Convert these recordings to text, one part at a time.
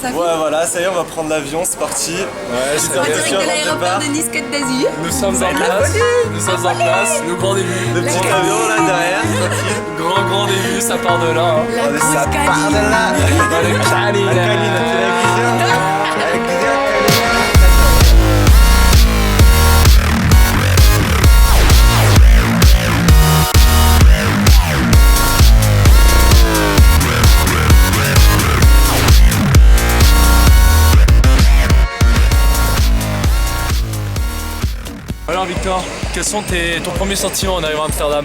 Ouais, voilà, ça y est, on va prendre l'avion, c'est parti. Ouais, En direct de l'aéroport de Nice Côte d'Azur. Nous sommes en place, le grand début. Le petit avion là derrière, tranquille. Grand début, ça part de là. Hein. Allez, ça part de là. Dans le Cali. La Caline, Alors Victor, quels sont ton premier sentiment en arrivant à Amsterdam?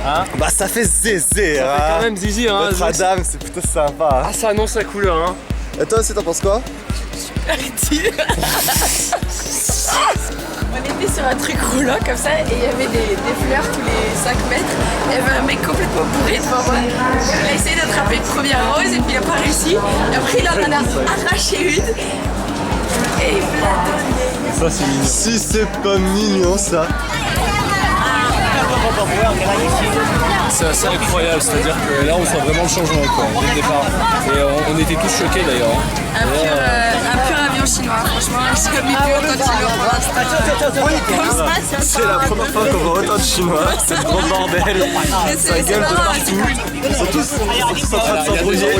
Hein? bah ça fait zézé, Ça hein. fait quand même zizi, hein. Notre-Dame, c'est plutôt sympa. Ah, ça annonce la couleur, hein. Et toi aussi, t'en penses quoi? On était sur un truc roulant comme ça et il y avait des fleurs tous les 5 mètres. Il y avait un mec complètement bourré devant moi. Il a essayé d'attraper une première rose et puis il n'a pas réussi. Et après il en a arraché une. Et il me l'a donnée. Ça c'est mignon. Si c'est pas mignon ça. C'est assez incroyable, c'est-à-dire que là on sent vraiment le changement quoi, dès le départ. Et on était tous choqués d'ailleurs. Hein. Un pur avion chinois, franchement, j'ai jamais vu autant de chinois pour l'instant. C'est la première fois qu'on voit autant de Chinois, c'est le grand bordel. Ça gueule de partout. Ils sont tous en train de s'embrouiller.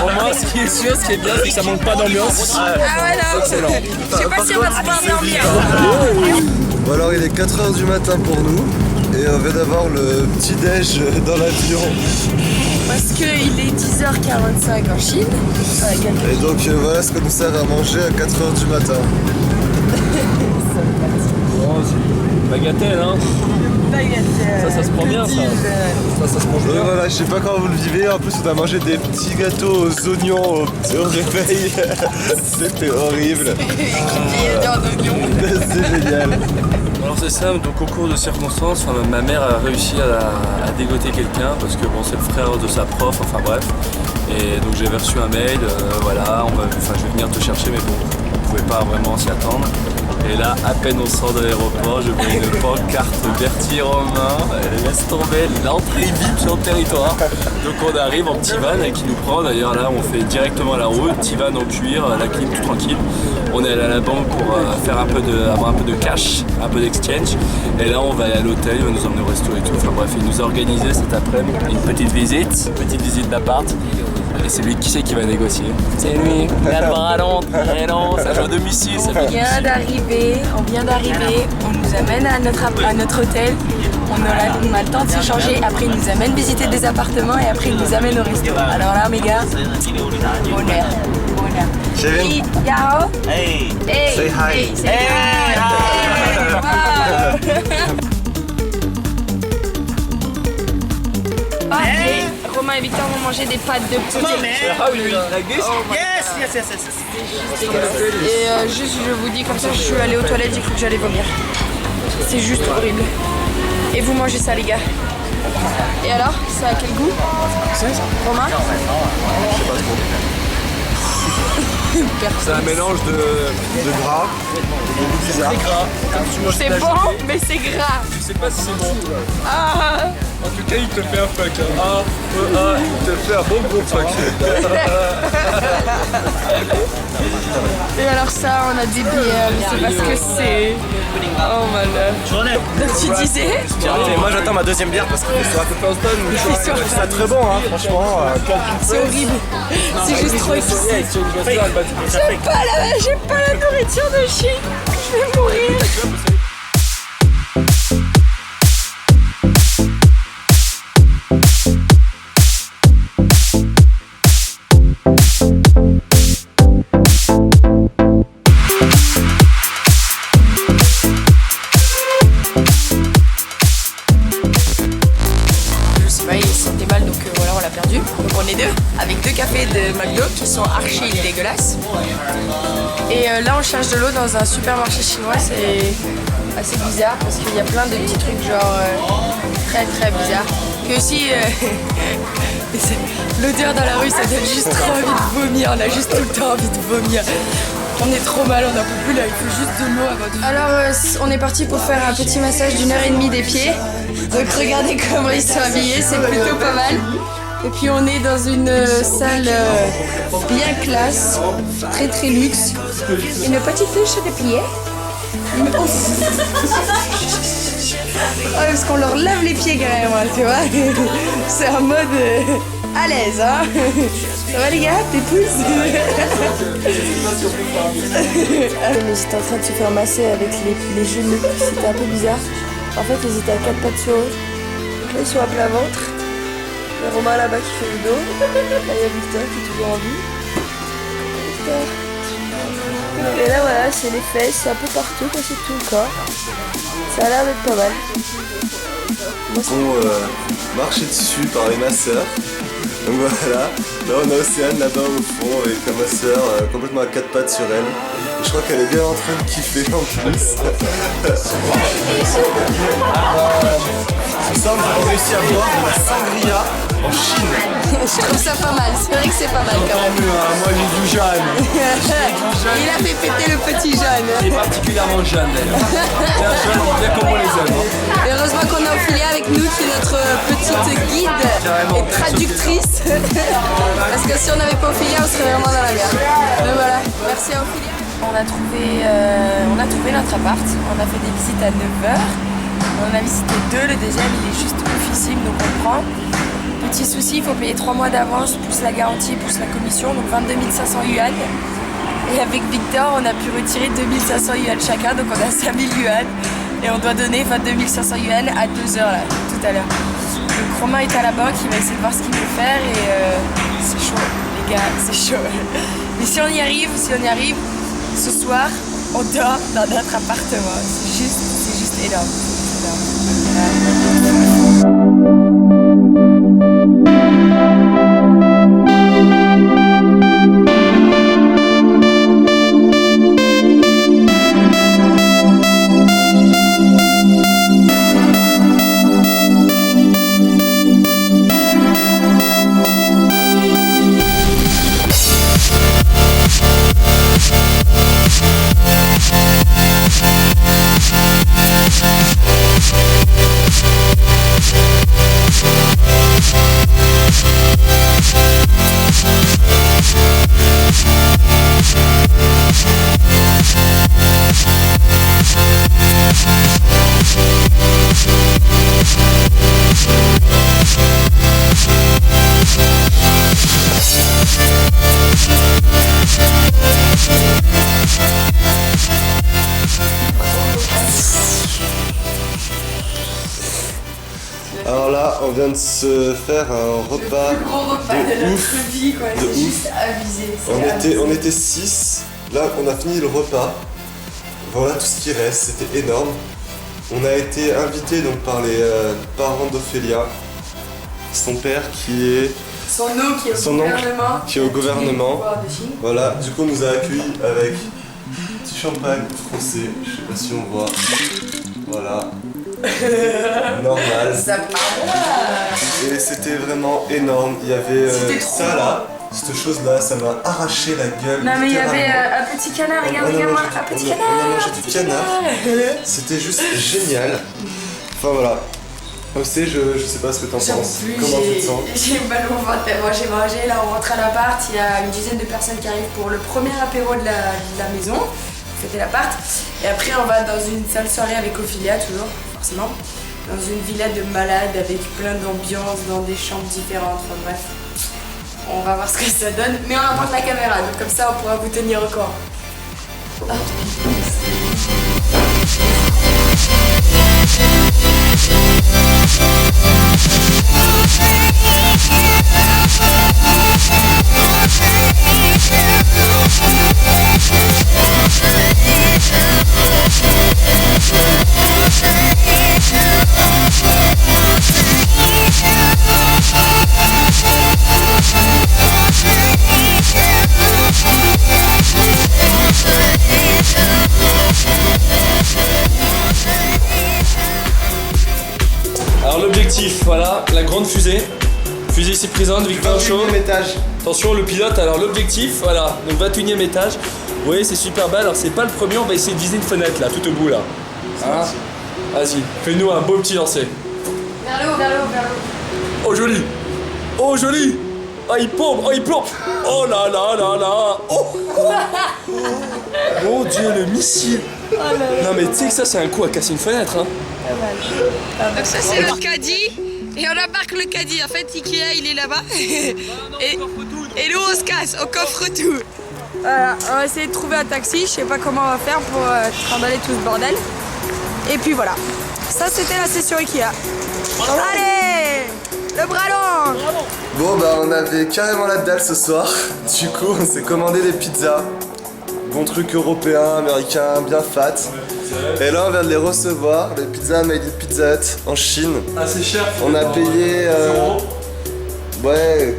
Au moins ce qui est sûr, ce qui est bien, c'est que ça manque pas d'ambiance. Ah ouais, non. Excellent. Je sais pas si on va pouvoir dormir. Bon alors il est 4h du matin pour nous et on vient d'avoir le petit déj dans l'avion. Parce qu'il est 10h45 en Chine. Et donc voilà ce qu'on nous sert à manger à 4h du matin. Oh, c'est bagatelle, hein. Ça se prend bien ça. Ça se mange bien. Voilà, je sais pas comment vous le vivez, en plus on a mangé des petits gâteaux aux oignons au réveil. C'était horrible. C'est génial. Alors c'est simple, donc au cours de circonstances, ma mère a réussi à dégoter quelqu'un parce que bon c'est le frère de sa prof, enfin bref. Et donc j'avais reçu un mail, voilà, je vais venir te chercher mais bon, on pouvait pas vraiment s'y attendre. Et là, à peine on sort de l'aéroport, je vois une pancarte Berthier Romain, laisse tomber l'entrée VIP sur le territoire. Donc on arrive en petit van qui nous prend, d'ailleurs là on fait directement la route, petit van en cuir, la clim tout tranquille. On est allé à la banque pour avoir un peu de cash, un peu d'exchange. Et là on va aller à l'hôtel, il va nous emmener au resto et tout. Enfin bref, il nous a organisé cet après-midi une petite visite d'appart. Et c'est lui qui va négocier. C'est lui, il a le bras long, très long, ça joue à domicile. On vient d'arriver, on nous amène à notre hôtel, on a le temps de s'échanger, après il nous amène visiter des appartements et après il nous amène au resto. Alors là mes gars, bonheur. Kevin. Yao. Hey. Hey. Say hi. Hey. Say hi. Wow. Et Romain et Victor vont manger des pâtes de poulet. Ah oui, like this? Yes. Et juste je vous dis comme ça, je suis allée aux toilettes, j'ai cru que j'allais vomir. C'est juste horrible. Et vous mangez ça les gars. Et alors, ça a quel goût? Romain? Je sais pas trop. C'est un mélange de gras, de goût bizarre. C'est gras. C'est bon, mais c'est gras. Je sais pas si c'est bon. Ah. En tout cas, il te fait un fuck. Il te fait un bon gros fuck. Et alors ça, on a des bières, je sais pas ce que c'est. Oh malade. Donc tu disais? Moi j'attends ma deuxième bière parce que c'est à peu près C'est sur- c'est très bon hein, franchement. C'est horrible. C'est juste trop épicé. J'ai pas la nourriture de Chine. Je vais mourir. Il se sentait mal donc voilà on l'a perdu. Donc on est deux avec 2 cafés de McDo qui sont archi dégueulasses. Et là on cherche de l'eau dans un supermarché chinois, c'est assez bizarre parce qu'il y a plein de petits trucs genre très bizarres. Et aussi l'odeur dans la rue ça donne juste trop envie de vomir, on a juste tout le temps envie de vomir. On est trop mal, on n'en peut plus là, il faut juste de l'eau avant de... Alors on est parti pour faire un petit massage d'1h30 des pieds. Donc regardez comment ils sont habillés, c'est plutôt pas mal. Et puis on est dans une salle bien classe, très très luxe. Une petite douche de pieds. Ouais, parce qu'on leur lave les pieds carrément, tu vois. C'est en mode à l'aise, hein. Ça va les gars, tes pouces? Mais j'étais en train de se faire masser avec les genoux, c'était un peu bizarre. En fait, ils étaient à 4 pattes sur eux. Donc là, ils sont à plat ventre. Il y a Romain là-bas qui fait le dos. Là, il y a Victor qui est toujours en vie. Victor. Et là, voilà, c'est les fesses, c'est un peu partout, quoi, c'est tout le corps. Ça a l'air d'être pas mal. Ils ont marché dessus par les masseurs. Donc voilà, là on a Océane là-bas au fond avec la masseur complètement à 4 pattes sur elle. Et je crois qu'elle est bien en train de kiffer en plus. Ça, on a réussi à boire de la sangria en Chine. Je trouve ça pas mal, c'est vrai que c'est pas mal quand même. Moi j'ai du Jeanne. Il a fait péter le petit Jeanne. Il est particulièrement Jeanne d'ailleurs. C'est un Jeanne bien comme on les aime. Et heureusement qu'on a Ophélia avec nous qui est notre petite guide et traductrice. Parce que si on n'avait pas Ophélia, on serait vraiment dans la merde. Mais voilà, merci à Ophélia. On a trouvé notre appart, on a fait des visites à 9h. On en a visité 2, le deuxième il est juste oufissime, donc on prend. Petit souci, il faut payer 3 mois d'avance, plus la garantie, plus la commission, donc 22 500 yuan. Et avec Victor, on a pu retirer 2500 yuan chacun, donc on a 5000 yuan. Et on doit donner 22 500 yuan à 2h là, tout à l'heure. Donc Romain est à la banque, il va essayer de voir ce qu'il peut faire et c'est chaud, les gars, c'est chaud. Mais si on y arrive, ce soir, on dort dans notre appartement. C'est juste énorme. Alors là, on vient de se faire un repas Le gros repas de notre vie, quoi. de C'est ouf. juste abusé. On était 6, là on a fini le repas. Voilà tout ce qui reste, c'était énorme. On a été invité donc par les parents d'Ophélia, son père qui est Son oncle qui est au Son oncle gouvernement. qui est au gouvernement. Pouvoir de Chine. Voilà, du coup on nous a accueillis avec un petit champagne français, je sais pas si on voit. Voilà. Normal. Ça part. Et c'était vraiment énorme. Il y avait C'était trop ça là, cette chose là, ça m'a arraché la gueule. Non mais il y avait littéralement. un petit canard, regarde, On a regarde-moi, mangé un petit on a canard. mangé du canard. C'était juste génial. Enfin voilà. Aussi, je sais pas ce que t'en J'en penses. plus, Comment tu te sens? j'ai mal au ventre. Moi j'ai mangé, là on rentre à l'appart, il y a une dizaine de personnes qui arrivent pour le premier apéro de la maison. C'était l'appart. Et après on va dans une salle soirée avec Ophélia, toujours, forcément. Dans une villa de malades avec plein d'ambiance, dans des chambres différentes, enfin bref. On va voir ce que ça donne. Mais on apporte la caméra, donc comme ça on pourra vous tenir au courant. Ah. Alors l'objectif, voilà, la grande fusée. Fusée ici présente, Victor Chaud. 21e étage. Attention le pilote, alors l'objectif, voilà, donc 21e étage. Vous voyez c'est super belle, alors c'est pas le premier, on va essayer de viser une fenêtre là, tout au bout là. Hein? Vas-y, fais-nous un beau petit lancer. Vers le haut, vers le haut, vers le haut. Oh joli. Oh joli. Oh il pompe, oh il plombe. Oh là là là là. Oh. Mon Dieu, le missile. Non mais tu sais que ça c'est un coup à casser une fenêtre hein. Donc ça c'est le caddie. Et on embarque le caddie. En fait Ikea il est là-bas. Et nous on se casse, on coffre tout. Voilà, on va essayer de trouver un taxi. Je sais pas comment on va faire pour trimballer tout ce bordel. Et puis voilà. Ça c'était la session Ikea. Allez, le bras long. Bon bah on avait carrément la dalle ce soir. Du coup on s'est commandé des pizzas. Bon truc européen, américain, bien fat. Et là on vient de les recevoir, les pizzas made in Pizza Hut en Chine. Ah c'est cher. On a payé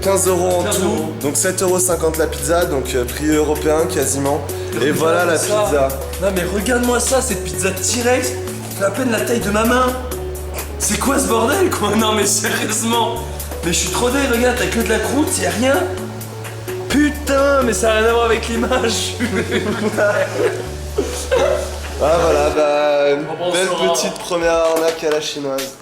15 € en tout, donc 7,50 € la pizza, donc prix européen quasiment. Et voilà la pizza. Non mais regarde-moi ça, cette pizza T-Rex, fait à peine la taille de ma main. C'est quoi ce bordel quoi? Non mais sérieusement. Mais je suis trop dé, regarde, t'as que de la croûte, y'a rien. Putain, mais ça n'a rien à voir avec l'image. Ah voilà, bah une belle petite première arnaque à la chinoise.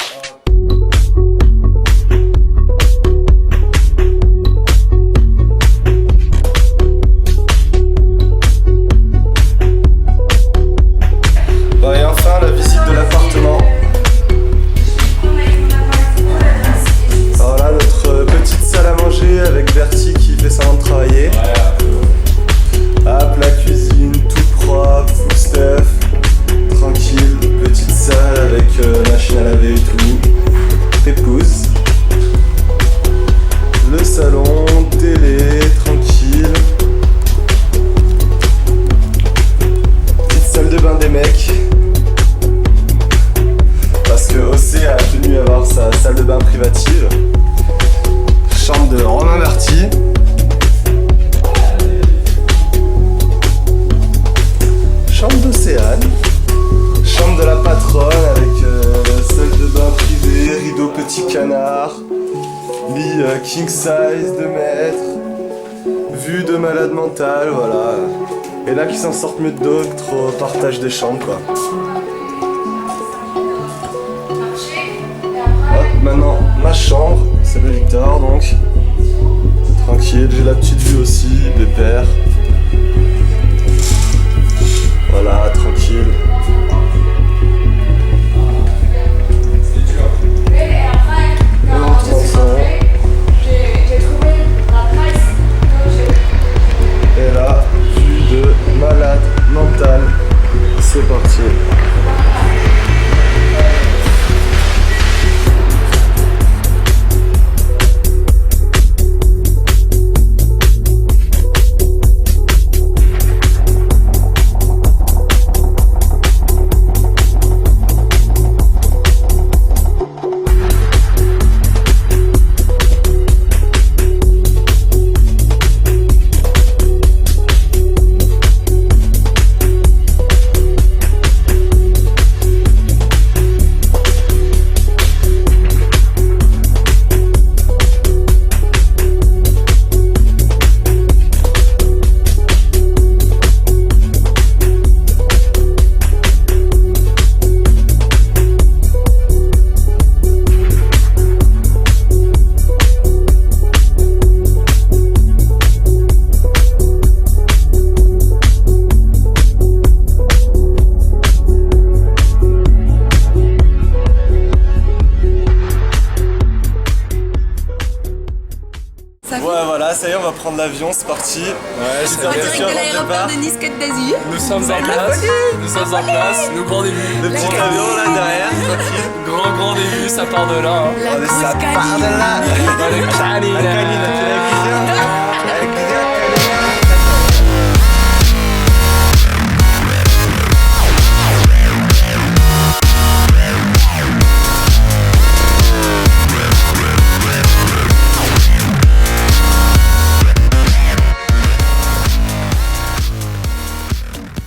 Bon et enfin la visite de l'appartement. Alors là notre petite salle à manger avec Bertie qui fait semblant de travailler. Hop, la cuisine tout propre, full stuff, tranquille, petite salle avec machine à laver et tout, épouse. Le salon, télé, tranquille. Petite salle de bain des mecs. Parce que OC a tenu à avoir sa salle de bain privative. Chambre de Romain Bertie. Chambre d'Océane, chambre de la patronne avec salle de bain privée, rideau petit canard, lit king size 2 mètres, vue de malade mental, voilà. Et là qui s'en sortent mieux que d'autres au partage des chambres quoi. Hop, maintenant ma chambre, c'est de Victor donc. Tranquille, j'ai la petite vue aussi, pépère. Voilà, tranquille. Et on rentre ensemble. Et là, vue de malade mental. C'est parti. Ouais voilà, ça y est, on va prendre l'avion, c'est parti. Ouais, c'est Direct de l'aéroport de Nice Côte d'Azur. Nous sommes en place. Nous sommes en place. Le grand début. Le petit avion là derrière, tranquille. Grand début, ça part de là. Hein. Allez, ça part de là. Dans les canines. La canine, tu l'as cuisine. Avec plaisir.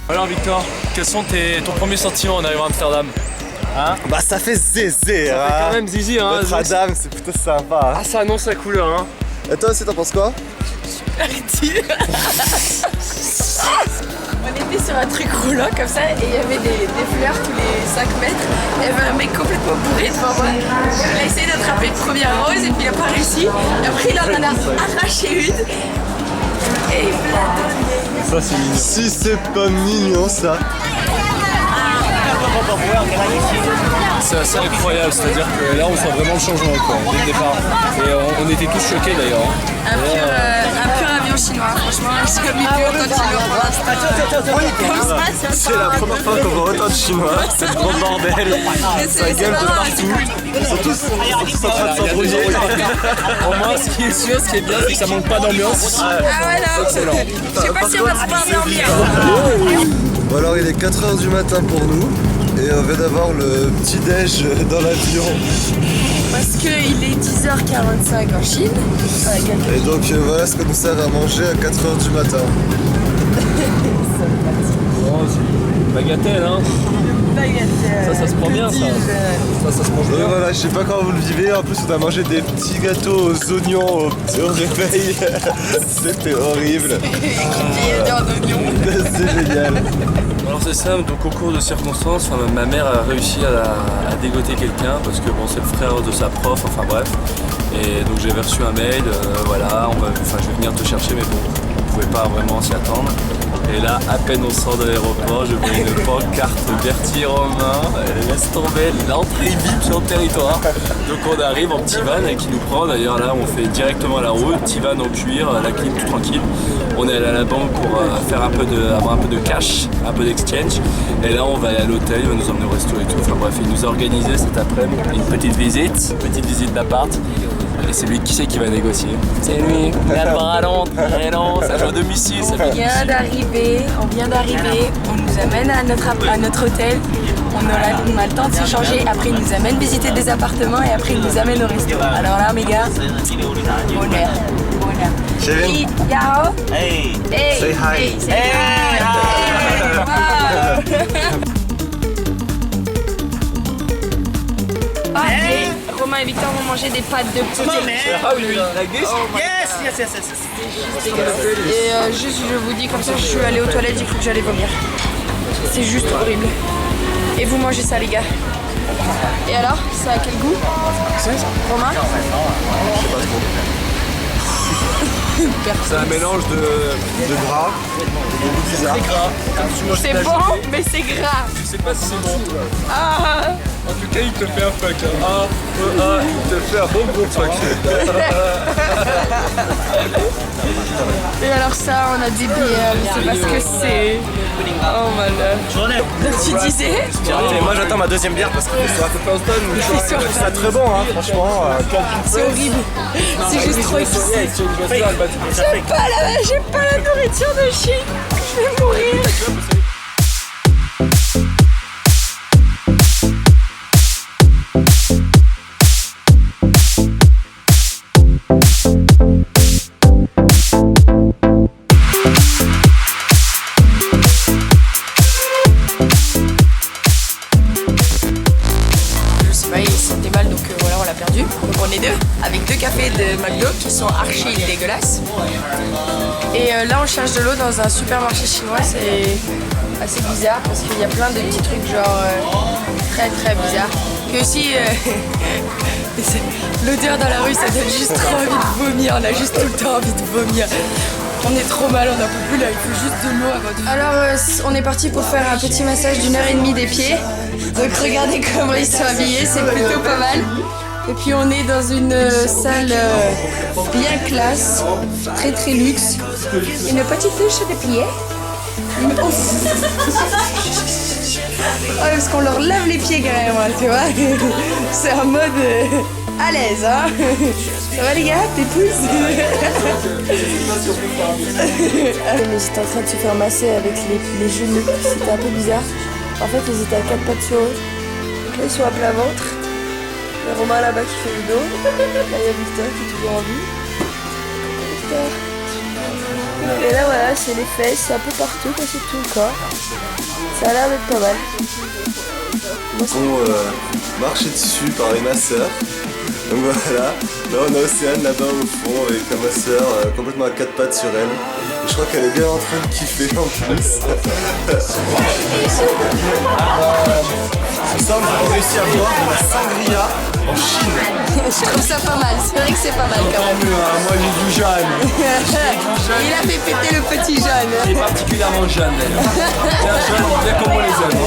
Alors Victor, quels sont ton premier sentiment en arrivant à Amsterdam? Hein? Bah ça fait zézé, Ça hein. fait quand même zizi hein. Notre-Dame, c'est plutôt sympa. Ah ça annonce la couleur hein. Et toi aussi t'en penses quoi? On était sur un truc coloc comme ça, et il y avait des fleurs tous les 5 mètres. Il y avait un mec complètement bourré devant moi. Il a essayé d'attraper une première rose et puis il n'a pas réussi. Et après il en a arraché une. Et Ça c'est mignon. Si c'est pas mignon ça. C'est assez incroyable, c'est-à-dire que là on sent vraiment le changement quoi, dès le départ. Et on était tous choqués d'ailleurs. un pur avion chinois, franchement, j'ai jamais vu autant de chinois pour l'instant. C'est la première fois qu'on voit autant de Chinois. C'est le gros bordel. Ça gueule de partout. Ils sont tous en train de s'embrouiller. Au moins ce qui est sûr, ce qui est bien, c'est que ça manque pas d'ambiance. Ah ouais, non. Excellent. Je sais pas si on va se pouvoir dormir. Bon alors il est 4h du matin pour nous. Et on vient d'avoir le petit déj dans l'avion. Parce qu'il est 10h45 en Chine. Et donc voilà ce qu'on nous sert à manger à 4h du matin. Oh, c'est bagatelle hein. Ça se prend bien ça. Ça se mange Et bien. voilà, je sais pas comment vous le vivez, en plus on a mangé des petits gâteaux aux oignons au réveil. C'était horrible. C'est génial. Alors c'est simple, donc au cours de circonstances, ma mère a réussi à dégoter quelqu'un parce que bon c'est le frère de sa prof, enfin bref. Et donc j'ai reçu un mail, voilà, je vais venir te chercher mais bon, on pouvait pas vraiment s'y attendre. Et là, à peine on sort de l'aéroport, je vois une pancarte Berthier Romain, laisse tomber l'entrée VIP sur le territoire. Donc on arrive en petit van qui nous prend, d'ailleurs là on fait directement la route, petit van en cuir, la clim tout tranquille. On est allé à la banque pour avoir un peu de cash, un peu d'exchange. Et là on va aller à l'hôtel, il va nous emmener au resto et tout. Enfin bref, il nous a organisé cet après-midi une petite visite d'appart. Et c'est lui qui sait qui va négocier. C'est lui, il a le bras long, très long, ça joue à domicile. On vient d'arriver, on nous amène à notre hôtel, on a le temps de s'échanger, après il nous amène visiter des appartements et après il nous amène au resto. Alors là mes gars, bonheur. Kevin. Yao. Hey. Hey. Say hi. Hey. Say hi. Hey. Wow. Et Romain et Victor vont manger des pâtes de poulet. Ah oui, la guise. Yes. Et juste je vous dis comme ça, je suis allée aux toilettes, il faut que j'aille vomir. C'est juste horrible. Et vous mangez ça les gars. Et alors, ça a quel goût? Romain? C'est un mélange de gras, de goût bizarre. C'est gras. C'est bon, mais c'est gras. Je sais pas si c'est bon. Ah. En tout cas, il te fait un fuck. Il te fait un bon gros fuck. Et alors ça, on a des bières, je sais pas ce que c'est. Oh malade. Donc tu disais? Moi j'attends ma deuxième bière parce que C'est sûr. c'est très bon hein, franchement. C'est horrible. C'est juste trop épicé. J'ai pas la nourriture de Chine. Je vais mourir. C'était mal donc voilà on l'a perdu. Donc on est deux avec deux cafés de McDo qui sont archi dégueulasses. Et là on cherche de l'eau dans un supermarché chinois, c'est assez bizarre parce qu'il y a plein de petits trucs genre très bizarres. Que aussi l'odeur dans la rue ça donne juste trop envie de vomir, on a juste tout le temps envie de vomir. On est trop mal, on n'en peut plus là, il faut juste de l'eau avant de... Alors on est parti pour faire un petit massage d'1h30 des pieds. Donc regardez comment ils sont habillés, c'est plutôt pas mal. Et puis on est dans une salle bien classe, très luxe. Une petite douche des pieds. Ah, parce qu'on leur lave les pieds carrément, tu vois. C'est en mode à l'aise, hein. Ça va les gars, t'es tous. Mais j'étais en train de se faire masser avec les genoux, c'était un peu bizarre. En fait, ils étaient à 4 pattes sur eux. Donc là, ils sont à plat ventre. Il y a Romain là-bas qui fait le dos. Là, il y a Victor qui est toujours en vie. Victor. Et là, voilà, c'est les fesses, c'est un peu partout, quoi, c'est tout le corps. Ça a l'air d'être pas mal. Ils sont marchés dessus par les masseurs. Donc voilà, là on a Océane là-bas au fond avec la masseur complètement à 4 pattes sur elle. Je crois qu'elle est bien en train de kiffer en plus. Ça, on a réussi à boire de la sangria en Chine. Je trouve ça pas mal, c'est vrai que c'est pas mal quand même. Moi j'ai du jeune. Il a fait péter le petit jeune. Il est particulièrement jeune d'ailleurs. C'est un jeune bien comme on les aime.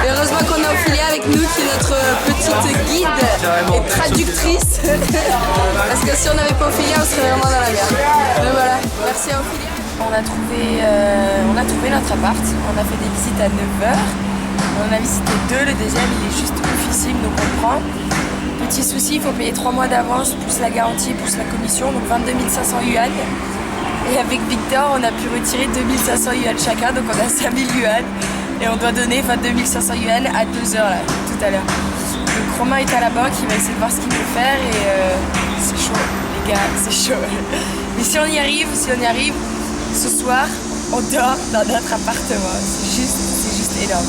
Et heureusement qu'on a Ophélia avec nous qui est notre petite guide et traductrice. Parce que si on n'avait pas Ophélia, on serait vraiment dans la merde. Mais voilà, merci à Ophélia. On a trouvé notre appart, on a fait des visites à 9h. On en a visité 2, le deuxième il est juste oufissime donc on le prend. Petit souci, il faut payer 3 mois d'avance, plus la garantie, plus la commission, donc 22 500 yuan. Et avec Victor, on a pu retirer 2500 yuan chacun, donc on a 5000 yuan. Et on doit donner 22 500 yuan à 2h là, tout à l'heure. Donc Romain est à la banque, il va essayer de voir ce qu'il peut faire et c'est chaud, les gars, c'est chaud. Mais si on y arrive, ce soir, on dort dans notre appartement. C'est juste énorme.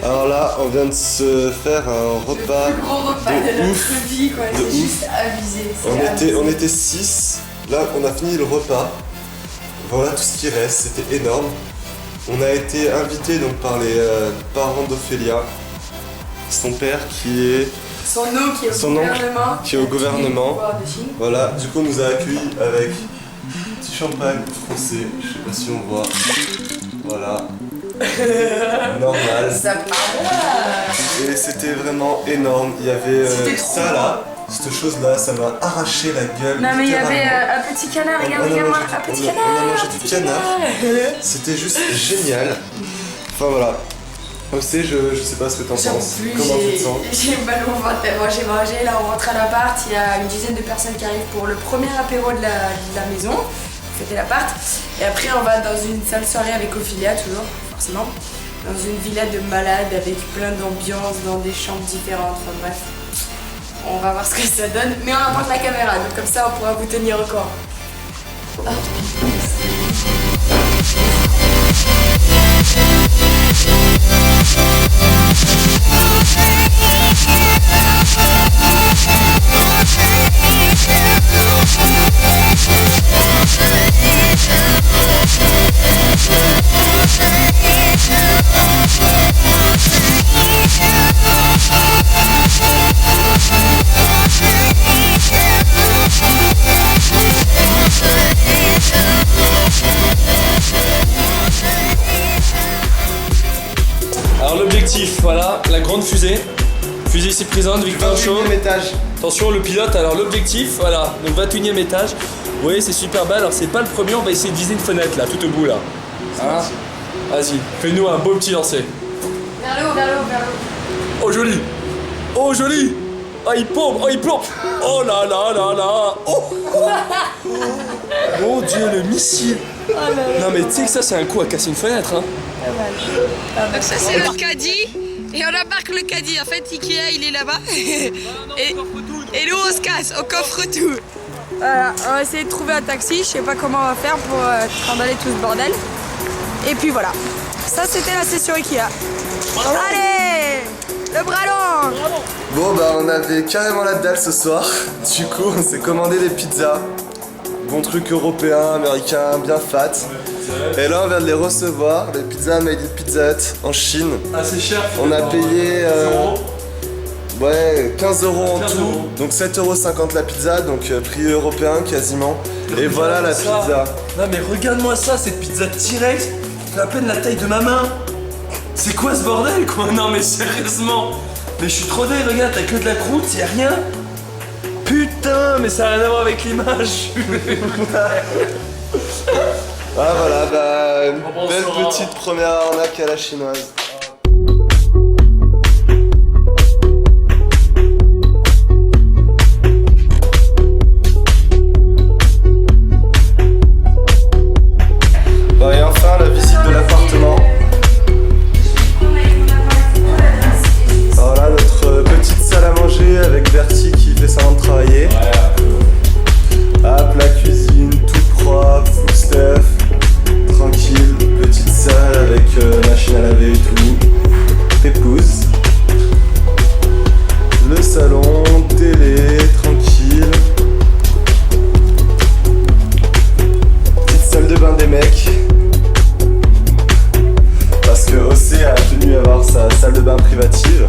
Alors là, on vient de se faire un repas Le plus gros repas de notre vie, quoi. C'est juste abusé. On était 6, là on a fini le repas. Voilà tout ce qui reste, c'était énorme. On a été invité donc par les parents d'Ophélia. Son père qui est... Son oncle qui est au Son oncle gouvernement. qui est au gouvernement. De Chine. Voilà, du coup on nous a accueillis avec un petit champagne français, je sais pas si on voit. Voilà. Normal. Ça part. Et c'était vraiment énorme. Il y avait C'était trop ça là, cette chose là, ça m'a arraché la gueule. Non mais il y avait littéralement. un petit canard, regarde, On a regarde-moi, mangé- un petit on a- canard. On a mangé du canard. C'était juste génial. Enfin voilà. Aussi, je sais pas ce que t'en penses. Comment tu te sens? J'ai mal au ventre tellement j'ai mangé. Là, on rentre à l'appart. Il y a une dizaine de personnes qui arrivent pour le premier apéro de la maison. C'était l'appart. Et après, on va dans une salle soirée avec Ophélia, toujours, forcément. Dans une villa de malades avec plein d'ambiance, dans des chambres différentes. Enfin bref, on va voir ce que ça donne. Mais on apporte la caméra, donc comme ça, on pourra vous tenir au courant. Alors l'objectif, voilà, la grande fusée. Fusée ici présente, Victor Chaud. 21e étage. Attention le pilote, alors l'objectif, voilà, donc 21e étage. Vous voyez c'est super belle, alors c'est pas le premier, on va essayer de viser une fenêtre là, tout au bout là. Hein, vas-y, fais-nous un beau petit lancer. Vers le haut, vers le haut, vers le haut. Oh joli. Oh joli. Ah il plombe, oh il plombe. Oh là là là là. Oh. Mon dieu le missile. Non mais tu sais que ça c'est un coup à casser une fenêtre hein. Donc ça c'est le caddie et on embarque le caddie. En fait Ikea il est là-bas et nous on se casse, on coffre tout. Voilà, on va essayer de trouver un taxi, je sais pas comment on va faire pour trimballer tout ce bordel. Et puis voilà, ça c'était la session Ikea. Allez, le bras long. Bon bah on avait carrément la dalle ce soir. Du coup on s'est commandé des pizzas. Bon truc européen, américain, bien fat. Et là on vient de les recevoir, les pizzas made in Pizza Hut en Chine. Assez cher. On a payé Ouais, 15 € en 15 tout. €. Donc 7,50 € la pizza, donc prix européen quasiment. Et voilà la ça. pizza. Non mais regarde-moi ça, cette pizza T-Rex, fait à peine la taille de ma main. C'est quoi ce bordel quoi? Non mais sérieusement. Mais je suis trop dé, regarde, t'as que de la croûte, y'a rien. Putain, mais ça n'a rien à voir avec l'image. Ah voilà, bah une Bon, belle ça va. petite première arnaque à la chinoise. Bon, et enfin la visite de l'appartement. Alors là, notre petite salle à manger avec Bertie qui fait semblant de travailler. Hop, la cuisine, tout propre, full stuff, tranquille, petite salle avec machine à laver et tout, pépouze. Le salon, télé, tranquille. Petite salle de bain des mecs. Parce que OC a tenu à avoir sa salle de bain privative.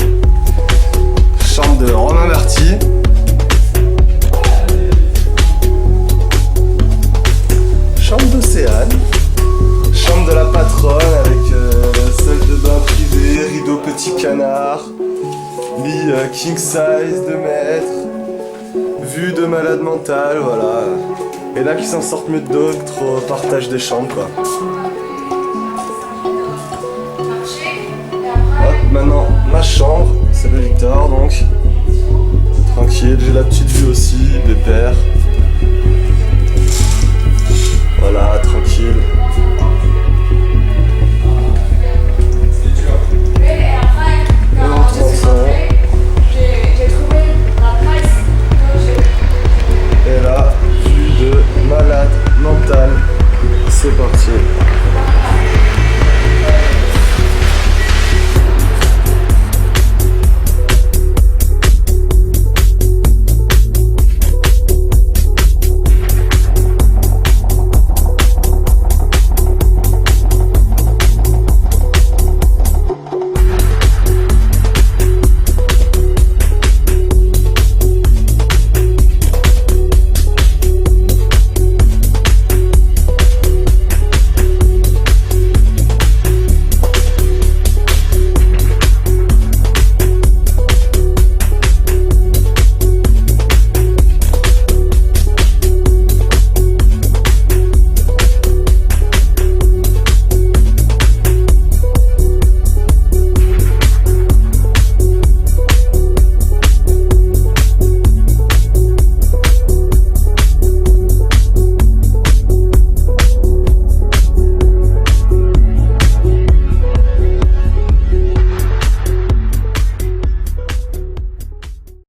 Chambre de Romain Bertie. Chambre d'Océane, chambre de la patronne avec salle de bain privée, rideau petit canard, lit king size 2 mètres, vue de malade mental, voilà. Et là qui s'en sortent mieux que d'autres au partage des chambres quoi. Hop, maintenant ma chambre, celle de Victor donc. Tranquille, j'ai la petite vue aussi, pépère.